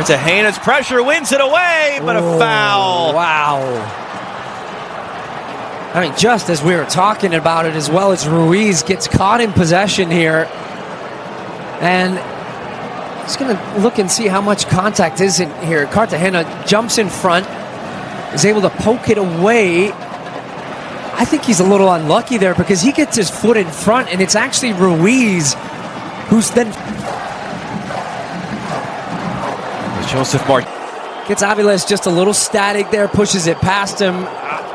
Cartagena's pressure wins it away, but a foul. Wow. I mean, just as we were talking about it, as well as Ruiz gets caught in possession here. And he's going to look and see how much contact is in here. Cartagena jumps in front, is able to poke it away. I think he's a little unlucky there because he gets his foot in front, and it's actually Ruiz who's then... Joseph Mark gets Aviles just a little static there, pushes it past him.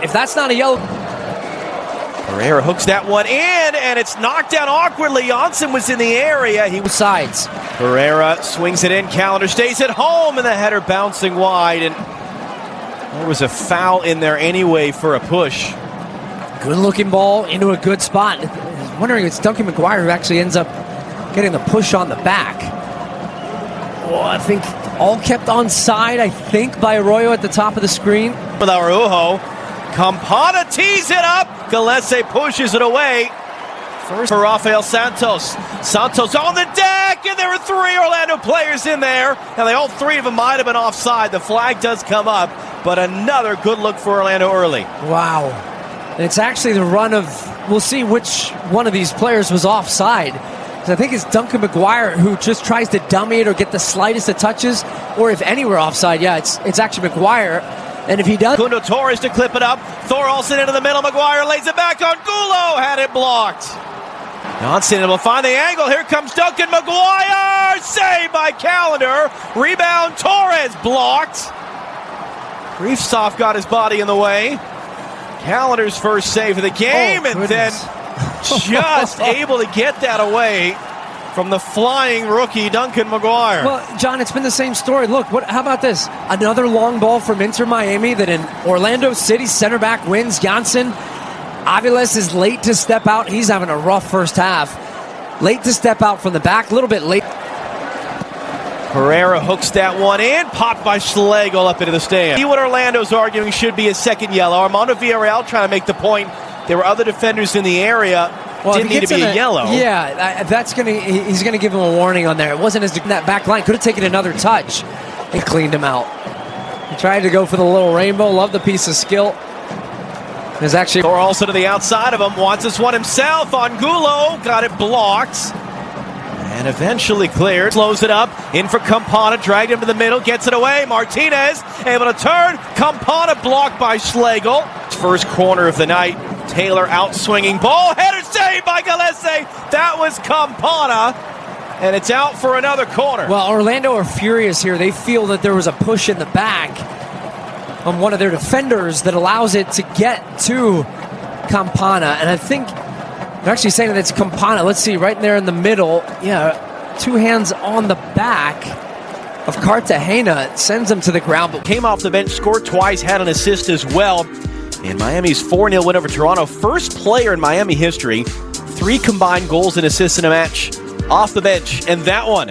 If that's not a yellow... Pereira hooks that one in, and it's knocked down awkwardly. Janssen was in the area. He was sides. Pereira swings it in. Calendar stays at home, and the header bouncing wide. And there was a foul in there anyway for a push. Good looking ball into a good spot. I was wondering if it's Duncan McGuire who actually ends up getting the push on the back. Oh, I think all kept on side, I think, by Arroyo at the top of the screen. With Araujo. Campana tees it up. Gillespie pushes it away. First for Rafael Santos. Santos on the deck, and there were 3 Orlando players in there. And all 3 of them might have been offside. The flag does come up, but another good look for Orlando early. Wow. And it's actually the run of, we'll see which one of these players was offside. I think it's Duncan McGuire who just tries to dummy it or get the slightest of touches, or if anywhere offside, yeah, it's actually McGuire. And if he does... Kundo Torres to clip it up. Thorolsen into the middle. McGuire lays it back on Gulo. Had it blocked. Janssen able to find the angle. Here comes Duncan McGuire. Saved by Calendar. Rebound. Torres blocked. Griefsoft got his body in the way. Calendar's first save of the game. And then just able to get that away from the flying rookie Duncan McGuire. Well, John, it's been the same story. Look, how about this? Another long ball from Inter Miami that in Orlando City center back wins. Janssen. Aviles is late to step out. He's having a rough first half. Late to step out from the back, a little bit late. Pereira hooks that one in, popped by Schlegel up into the stand. See what Orlando's arguing should be a second yellow. Armando Villarreal trying to make the point. There were other defenders in the area. Well, didn't need to be a yellow. Yeah, he's gonna give him a warning on there. It wasn't as that back line. Could have taken another touch. He cleaned him out. He tried to go for the little rainbow. Love the piece of skill. There's actually also to the outside of him. Wants this one himself on Gulo. Got it blocked. And eventually cleared. Slows it up. In for Campana. Dragged him to the middle. Gets it away. Martinez able to turn. Campana blocked by Schlegel. First corner of the night. Taylor out swinging. Ball header saved by Gillespie. That was Campana. And it's out for another corner. Well, Orlando are furious here. They feel that there was a push in the back on one of their defenders that allows it to get to Campana. And I think they're actually saying that it's Campana. Let's see, right there in the middle. Yeah, 2 hands on the back of Cartagena. Sends him to the ground. But came off the bench, scored twice, had an assist as well. In Miami's 4-0 win over Toronto. First player in Miami history. 3 combined goals and assists in a match off the bench. And that one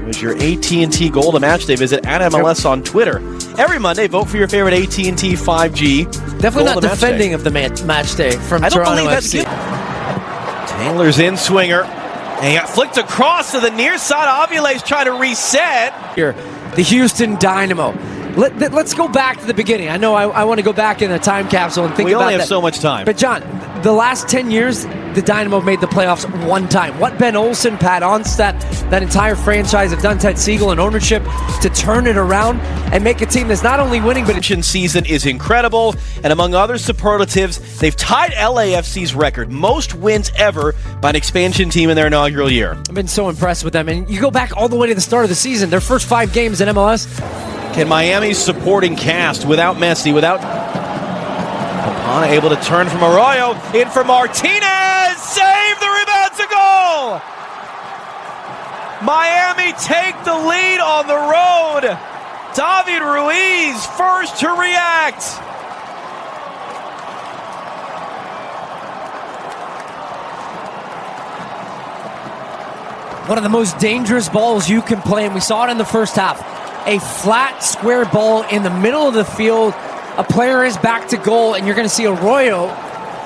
was your AT&T goal to match day. Visit @MLS on Twitter. Every Monday, vote for your favorite AT&T 5G. Definitely not defending of the match day from Toronto FC. I don't believe that's good. Taylor's in swinger. And he got flicked across to the near side. Aviles trying to reset. Here, the Houston Dynamo. Let's go back to the beginning. I know I want to go back in a time capsule and think about that. We only have so much time. But John, the last 10 years, the Dynamo made the playoffs 1 time. What Ben Olsen, Pat Onstad, that entire franchise have done, Ted Siegel and ownership, to turn it around and make a team that's not only winning, but season is incredible. And among other superlatives, they've tied LAFC's record, most wins ever by an expansion team in their inaugural year. I've been so impressed with them. And you go back all the way to the start of the season, their first 5 games in MLS. Can Miami's supporting cast without Messi, without Campana able to turn from Arroyo, in for Martinez, save the rebound to goal! Miami take the lead on the road. David Ruiz first to react. One of the most dangerous balls you can play, and we saw it in the first half. A flat, square ball in the middle of the field. A player is back to goal, and you're going to see Arroyo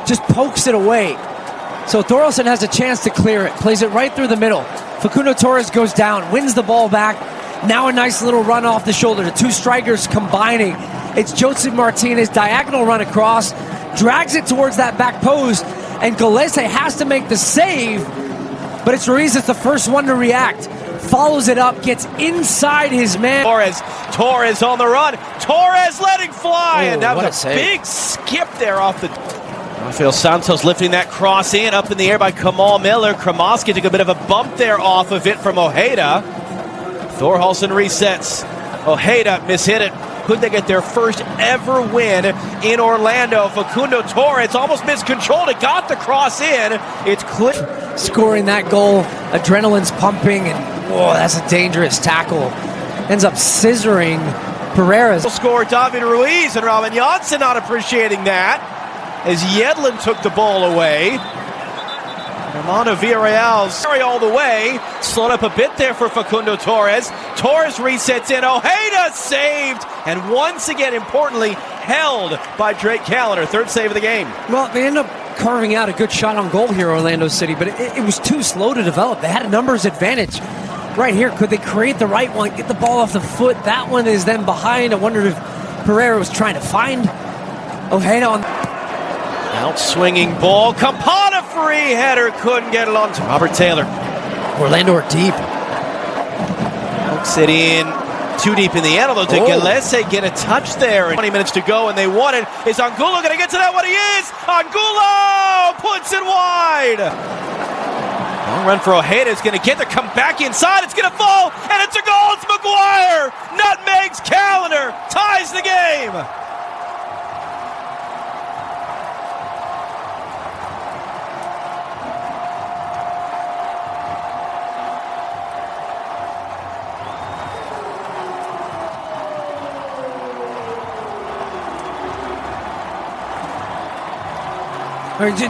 just pokes it away. So Thorolsen has a chance to clear it. Plays it right through the middle. Facundo Torres goes down, wins the ball back, Now a nice little run off the shoulder. The two strikers combining. It's Joseph Martinez, diagonal run across, drags it towards that back post, and Gallese has to make the save, but it's Ruiz that's the first one to react. Follows it up, gets inside his man. Torres on the run. Torres letting fly, and that was a big skip there off the... Rafael Santos lifting that cross up in the air by Kamal Miller. Kremoski took a bit of a bump there off of it from Ojeda. Thorhalsen resets. Ojeda mishit it. Could they get their first ever win in Orlando? Facundo Torres almost miscontrolled it, got the cross in. It's clear. Scoring that goal, adrenaline's pumping, and whoa, that's a dangerous tackle. Ends up scissoring Pereira's. Score David Ruiz, and Robin Janssen not appreciating that as Yedlin took the ball away. Armando Villarreal's all the way. Slowed up a bit there for Facundo Torres. Torres resets in. Ojeda saved. And once again, importantly, held by Drake Callender. Third save of the game. Well, they end up carving out a good shot on goal here, Orlando City, but it was too slow to develop. They had a numbers advantage. Right here, could they create the right one, get the ball off the foot? That one is then behind. I wondered if Pereira was trying to find Ojeda on... Out swinging ball. Campana free header. Couldn't get it on to Robert Taylor. Orlando are deep. Hooks it in. Too deep in the end, although did Gallese get a touch there? 20 minutes to go, and they won it. Is Angulo going to get to that? What he is! Angulo puts it wide! Long run for Ojeda. It's going to get there. Come back inside. It's going to fall, and it's a goal. It's Maguire! Nutmegs Callender. Ties the game.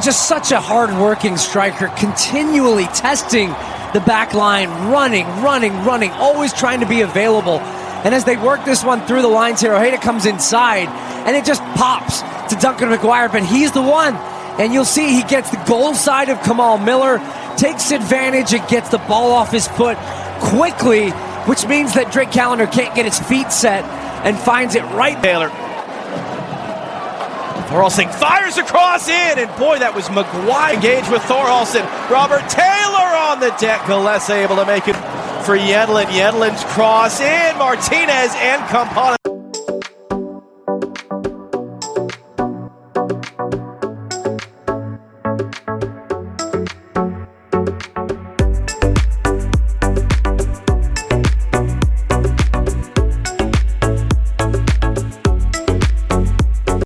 Just such a hard-working striker, continually testing the back line, running, always trying to be available. And as they work this one through the lines here, Ojeda comes inside, and it just pops to Duncan Maguire, but he's the one. And you'll see he gets the goal side of Kamal Miller, takes advantage, and gets the ball off his foot quickly, which means that Drake Callender can't get his feet set and finds it right. Taylor. Thorhalsen fires across in, and boy, that was Maguire engaged with Thorhalsen. Robert Taylor on the deck. Gallese able to make it for Yedlin. Yedlin's cross in. Martinez and Campana